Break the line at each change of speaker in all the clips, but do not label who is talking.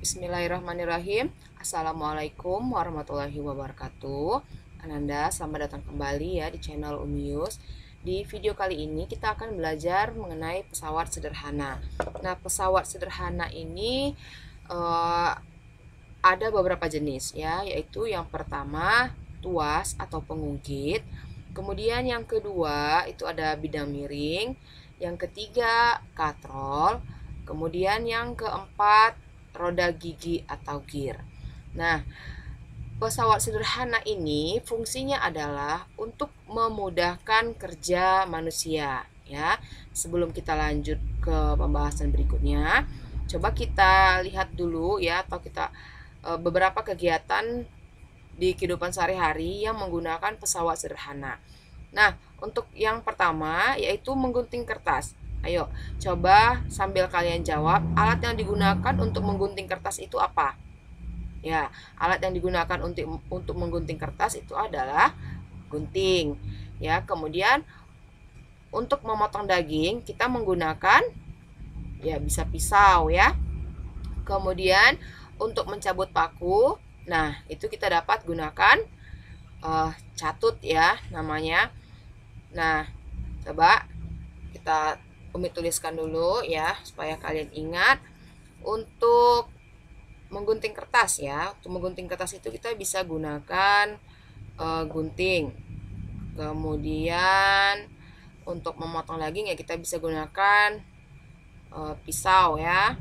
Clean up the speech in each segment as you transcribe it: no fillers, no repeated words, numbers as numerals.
Bismillahirrahmanirrahim. Assalamualaikum warahmatullahi wabarakatuh. Ananda, selamat datang kembali ya di channel Umius. Di video kali ini kita akan belajar mengenai pesawat sederhana. Nah, pesawat sederhana ini ada beberapa jenis ya, yaitu yang pertama tuas atau pengungkit. Kemudian yang kedua itu ada bidang miring. Yang ketiga katrol. Kemudian yang keempat roda gigi atau gear. Nah, pesawat sederhana ini fungsinya adalah untuk memudahkan kerja manusia ya. Sebelum kita lanjut ke pembahasan berikutnya, coba kita lihat dulu ya, atau kita beberapa kegiatan di kehidupan sehari-hari yang menggunakan pesawat sederhana. Nah, untuk yang pertama yaitu menggunting kertas. Ayo, coba sambil kalian jawab, alat yang digunakan untuk menggunting kertas itu apa? Ya, alat yang digunakan untuk menggunting kertas itu adalah gunting. Ya, kemudian untuk memotong daging kita menggunakan ya bisa pisau ya. Kemudian untuk mencabut paku, nah itu kita dapat gunakan catut ya namanya. Nah, coba kita Umi tuliskan dulu ya supaya kalian ingat. Untuk menggunting kertas ya, untuk menggunting kertas itu kita bisa gunakan gunting. Kemudian untuk memotong daging ya kita bisa gunakan pisau ya.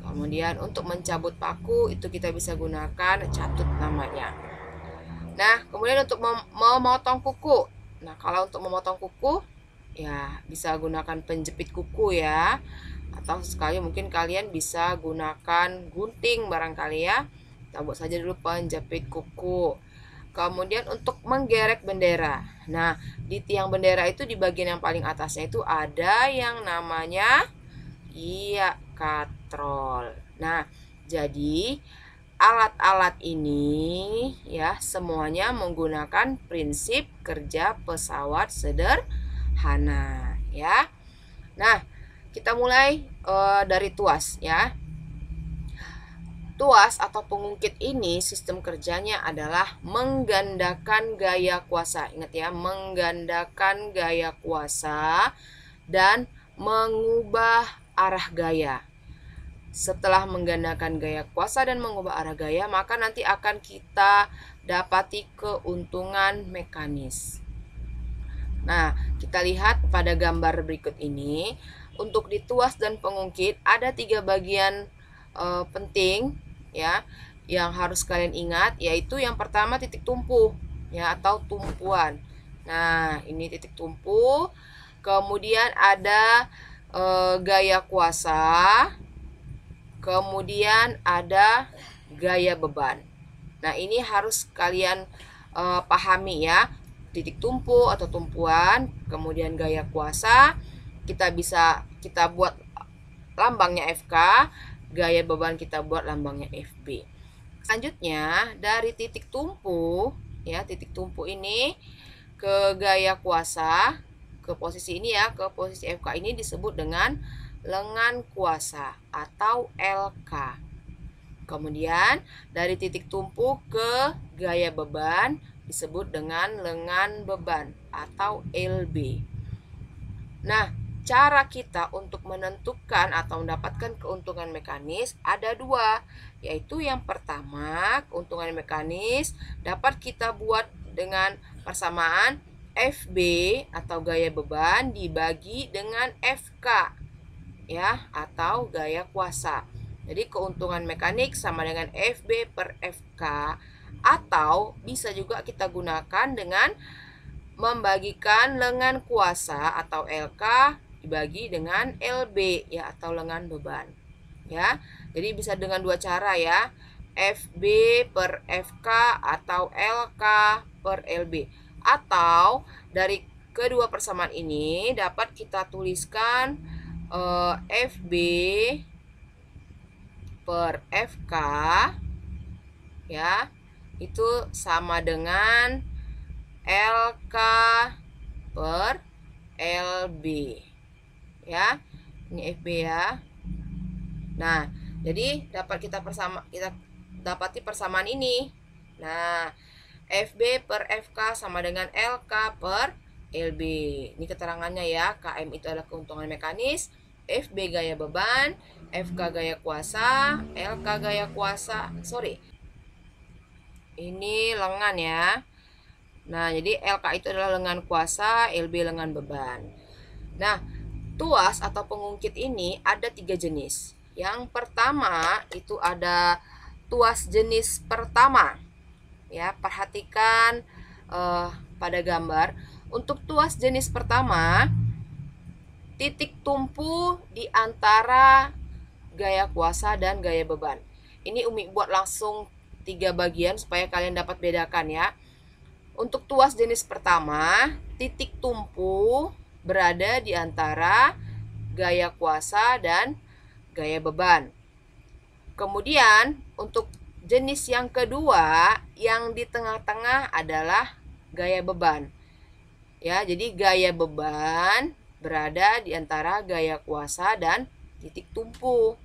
Kemudian untuk mencabut paku itu kita bisa gunakan catut namanya. Nah, kemudian untuk memotong kuku. Nah, kalau untuk memotong kuku ya bisa gunakan penjepit kuku ya, atau sekali mungkin kalian bisa gunakan gunting barangkali ya. Kita buat saja dulu penjepit kuku. Kemudian untuk menggerek bendera. Nah, di tiang bendera itu di bagian yang paling atasnya itu ada yang namanya katrol. Nah, jadi alat-alat ini ya semuanya menggunakan prinsip kerja pesawat sederhana ya. Nah, kita mulai dari tuas ya. Tuas atau pengungkit ini sistem kerjanya adalah menggandakan gaya kuasa. Ingat ya, menggandakan gaya kuasa dan mengubah arah gaya. Setelah menggandakan gaya kuasa dan mengubah arah gaya, maka nanti akan kita dapati keuntungan mekanis. Nah, kita lihat pada gambar berikut ini. Untuk di tuas dan pengungkit ada 3 bagian penting ya yang harus kalian ingat, yaitu yang pertama titik tumpu ya atau tumpuan. Nah, ini titik tumpu. Kemudian ada gaya kuasa. Kemudian ada gaya beban. Nah, ini harus kalian pahami ya. Titik tumpu atau tumpuan, kemudian gaya kuasa. Kita buat lambangnya FK, gaya beban kita buat lambangnya FB. Selanjutnya dari titik tumpu ya, titik tumpu ini ke gaya kuasa, ke posisi ini ya, ke posisi FK ini disebut dengan lengan kuasa atau LK. Kemudian dari titik tumpu ke gaya beban disebut dengan lengan beban atau LB. Nah, cara kita untuk menentukan atau mendapatkan keuntungan mekanis ada 2, yaitu yang pertama keuntungan mekanis dapat kita buat dengan persamaan FB atau gaya beban dibagi dengan FK ya atau gaya kuasa. Jadi keuntungan mekanik sama dengan FB per FK, atau bisa juga kita gunakan dengan membagikan lengan kuasa atau LK dibagi dengan LB ya atau lengan beban ya. Jadi bisa dengan 2 cara ya, FB per FK atau LK per LB. Atau dari kedua persamaan ini dapat kita tuliskan FB per FK ya itu sama dengan LK per LB ya. Ini FB ya. Nah, Jadi kita dapati persamaan ini. Nah, FB per FK sama dengan LK per LB. Ini keterangannya ya. KM itu adalah keuntungan mekanis, FB gaya beban, FK gaya kuasa, LK gaya kuasa. Ini lengan ya. Nah, jadi LK itu adalah lengan kuasa, LB lengan beban. Nah, tuas atau pengungkit ini ada 3 jenis. Yang pertama itu ada tuas jenis pertama. Ya, perhatikan pada gambar. Untuk tuas jenis pertama, titik tumpu di antara gaya kuasa dan gaya beban. Ini Umi buat langsung 3 bagian supaya kalian dapat bedakan ya. Untuk tuas jenis pertama, titik tumpu berada di antara gaya kuasa dan gaya beban. Kemudian untuk jenis yang kedua, yang di tengah-tengah adalah gaya beban. Ya, jadi gaya beban berada di antara gaya kuasa dan titik tumpu.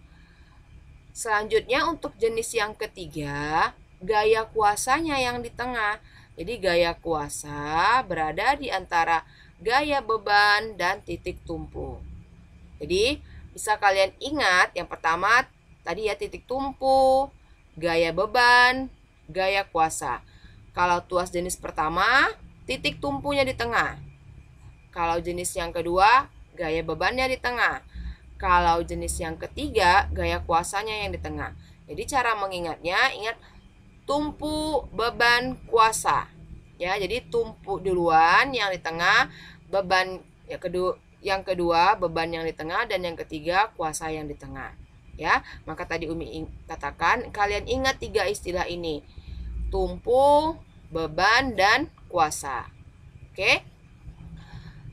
Selanjutnya untuk jenis yang ketiga, gaya kuasanya yang di tengah. Jadi gaya kuasa berada di antara gaya beban dan titik tumpu. Jadi bisa kalian ingat yang pertama tadi ya, titik tumpu, gaya beban, gaya kuasa. Kalau tuas jenis pertama, titik tumpunya di tengah. Kalau jenis yang kedua, gaya bebannya di tengah. Kalau jenis yang ketiga, gaya kuasanya yang di tengah. Jadi cara mengingatnya, ingat tumpu, beban, kuasa. Ya, jadi tumpu duluan, yang di tengah, beban yang kedua beban yang di tengah, dan yang ketiga kuasa yang di tengah. Ya, maka tadi Umi katakan kalian ingat 3 istilah ini. Tumpu, beban, dan kuasa. Oke?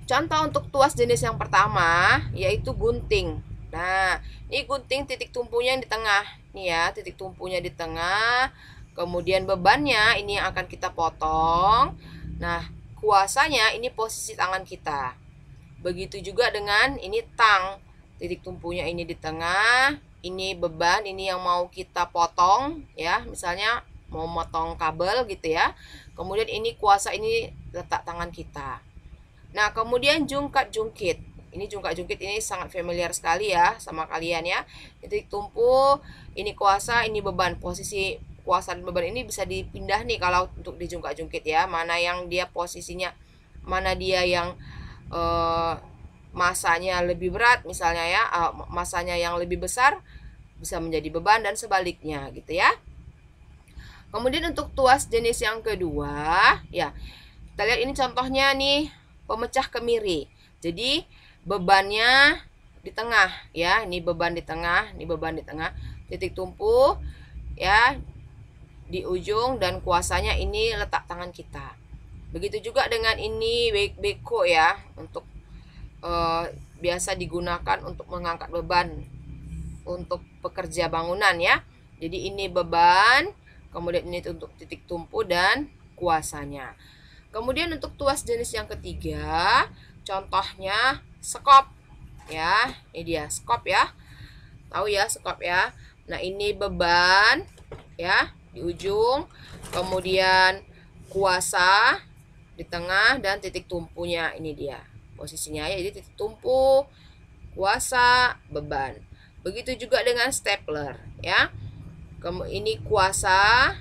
Contoh untuk tuas jenis yang pertama yaitu gunting. Nah, ini gunting titik tumpunya yang di tengah. Nih ya, titik tumpunya di tengah. Kemudian bebannya ini yang akan kita potong. Nah, kuasanya ini posisi tangan kita. Begitu juga dengan ini tang. Titik tumpunya ini di tengah. Ini beban, ini yang mau kita potong ya. Misalnya mau motong kabel gitu ya. Kemudian ini kuasa, ini letak tangan kita. Nah, kemudian jungkat-jungkit. Ini jungkat-jungkit ini sangat familiar sekali ya sama kalian ya. Titik tumpu, ini kuasa, ini beban. Posisi kuasa dan beban ini bisa dipindah nih kalau untuk di jungkat-jungkit ya. Mana yang dia posisinya, mana dia yang masanya lebih berat misalnya ya, masanya yang lebih besar bisa menjadi beban dan sebaliknya gitu ya. Kemudian untuk tuas jenis yang kedua ya, kita lihat ini contohnya nih, pemecah kemiri. Jadi bebannya di tengah ya, ini beban di tengah, ini beban di tengah, titik tumpu ya di ujung, dan kuasanya ini letak tangan kita. Begitu juga dengan ini beko ya, untuk biasa digunakan untuk mengangkat beban untuk pekerja bangunan ya. Jadi ini beban, kemudian ini untuk titik tumpu dan kuasanya. Kemudian untuk tuas jenis yang ketiga, contohnya skop ya. Ini dia skop ya. Tahu ya skop ya. Nah, ini beban ya di ujung, kemudian kuasa di tengah, dan titik tumpunya ini dia posisinya ya. Jadi titik tumpu, kuasa, beban. Begitu juga dengan stapler ya. Ini kuasa,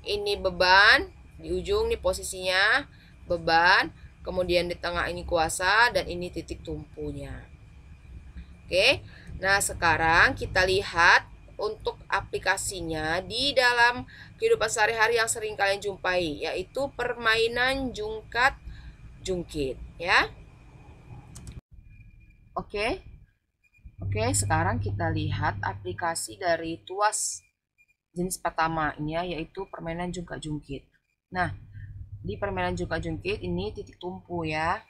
ini beban, di ujung nih posisinya beban, kemudian di tengah ini kuasa, dan ini titik tumpunya. Oke. Nah, sekarang kita lihat untuk aplikasinya di dalam kehidupan sehari-hari yang sering kalian jumpai, yaitu permainan jungkat-jungkit ya. Oke, sekarang kita lihat aplikasi dari tuas jenis pertama ini ya, yaitu permainan jungkat-jungkit. Nah, di permainan jungkat-jungkit ini titik tumpu ya.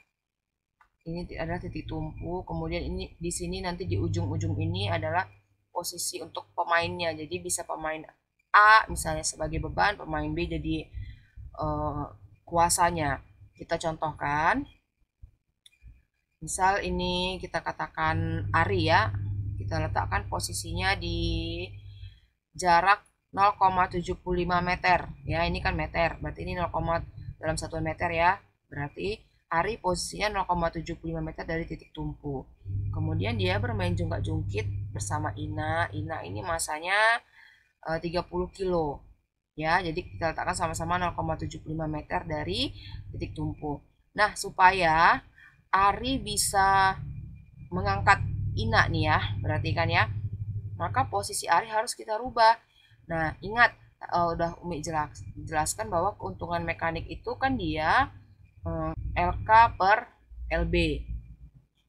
Ini adalah titik tumpu, kemudian ini di sini nanti di ujung-ujung ini adalah posisi untuk pemainnya. Jadi bisa pemain A misalnya sebagai beban, pemain B jadi kuasanya. Kita contohkan. Misal ini kita katakan Ari ya. Kita kita letakkan posisinya di jarak 0,75 meter. Ya, ini kan meter, berarti ini 0, dalam satuan meter ya. Berarti Ari posisinya 0,75 meter dari titik tumpu. Kemudian dia bermain jungkat-jungkit bersama Ina. Ina ini masanya 30 kilo. Ya, jadi kita letakkan sama-sama 0,75 meter dari titik tumpu. Nah, supaya Ari bisa mengangkat Ina nih ya, berarti kan ya, maka posisi Ari harus kita rubah. Nah, ingat, udah Umi jelaskan bahwa keuntungan mekanik itu kan dia LK per LB.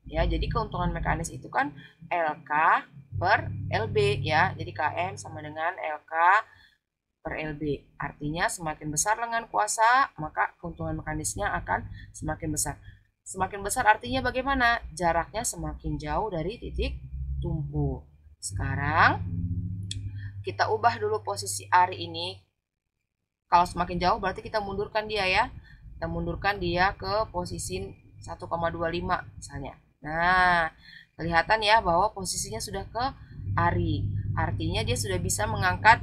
Ya, jadi keuntungan mekanis itu kan LK per LB ya. Jadi KM sama dengan LK per LB. Artinya semakin besar lengan kuasa, maka keuntungan mekanisnya akan semakin besar. Semakin besar artinya bagaimana? Jaraknya semakin jauh dari titik tumpu. Sekarang kita ubah dulu posisi Ari ini. Kalau semakin jauh berarti kita mundurkan dia ya. Kita mundurkan dia ke posisi 1,25 misalnya. Nah, kelihatan ya bahwa posisinya sudah ke Ari. Artinya dia sudah bisa mengangkat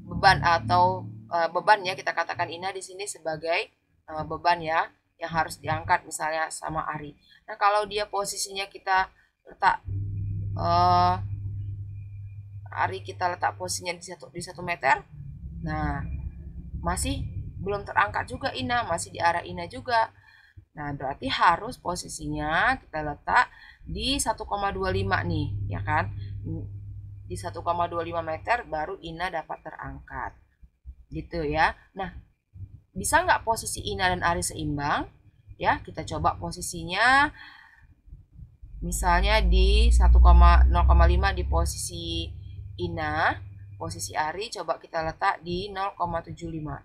beban atau beban ya, kita katakan Ina di sini sebagai beban ya yang harus diangkat misalnya sama Ari. Nah, kalau dia posisinya kita letak Ari kita letak posisinya di 1 meter. Nah, masih belum terangkat juga Ina, masih di arah Ina juga. Nah, berarti harus posisinya kita letak di 1,25 nih, ya kan? Di 1,25 meter baru Ina dapat terangkat. Gitu ya. Nah, bisa nggak posisi Ina dan Ari seimbang? Ya, kita coba posisinya misalnya di 1,0,5 di posisi Ina, posisi Ari coba kita letak di 0,75.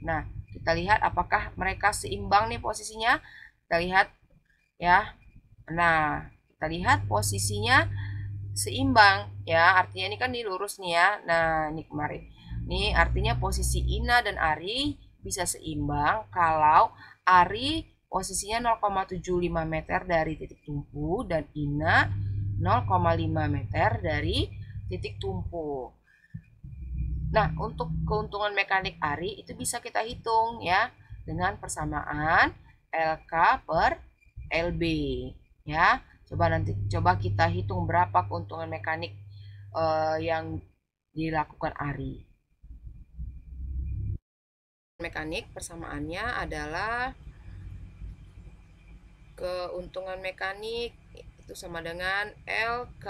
Nah, kita lihat apakah mereka seimbang nih posisinya. Kita lihat ya. Nah, kita lihat posisinya seimbang ya. Artinya ini kan ini lurus nih ya. Nah, ini kemarin. Ini artinya posisi Ina dan Ari bisa seimbang kalau Ari posisinya 0,75 meter dari titik tumpu dan Ina 0,5 meter dari titik tumpu. Nah, untuk keuntungan mekanik Ari itu bisa kita hitung ya dengan persamaan LK per LB ya. Coba kita hitung berapa keuntungan mekanik yang dilakukan Ari. Mekanik persamaannya adalah keuntungan mekanik itu sama dengan LK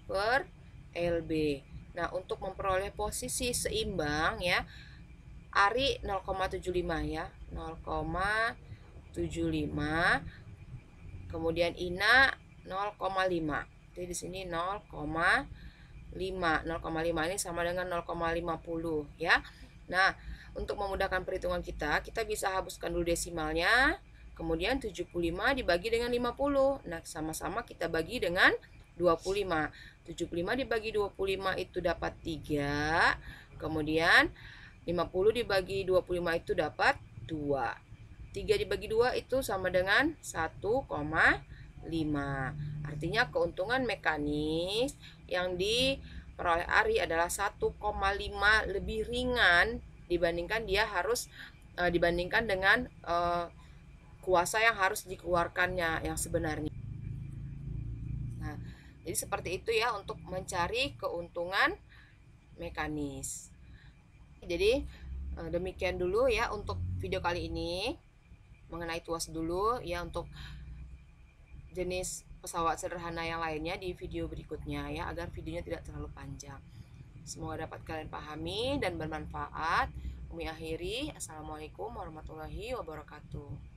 per LB. Nah, untuk memperoleh posisi seimbang ya, Ari 0,75 ya, 0,75. Kemudian Ina 0,5. Jadi di sini 0,5. 0,5 ini sama dengan 0,50 ya. Nah, untuk memudahkan perhitungan kita bisa hapuskan dulu desimalnya. Kemudian 75 dibagi dengan 50. Nah, sama-sama kita bagi dengan 25. 75 dibagi 25 itu dapat 3. Kemudian 50 dibagi 25 itu dapat 2. 3 dibagi 2 itu sama dengan 1,5. Artinya keuntungan mekanis yang diperoleh Ari adalah 1,5 lebih ringan dibandingkan dibandingkan dengan kuasa yang harus dikeluarkannya yang sebenarnya. Nah, jadi seperti itu ya untuk mencari keuntungan mekanis. Jadi demikian dulu ya untuk video kali ini mengenai tuas dulu ya. Untuk jenis pesawat sederhana yang lainnya di video berikutnya ya, agar videonya tidak terlalu panjang. Semoga dapat kalian pahami dan bermanfaat. Umi akhiri. Assalamualaikum warahmatullahi wabarakatuh.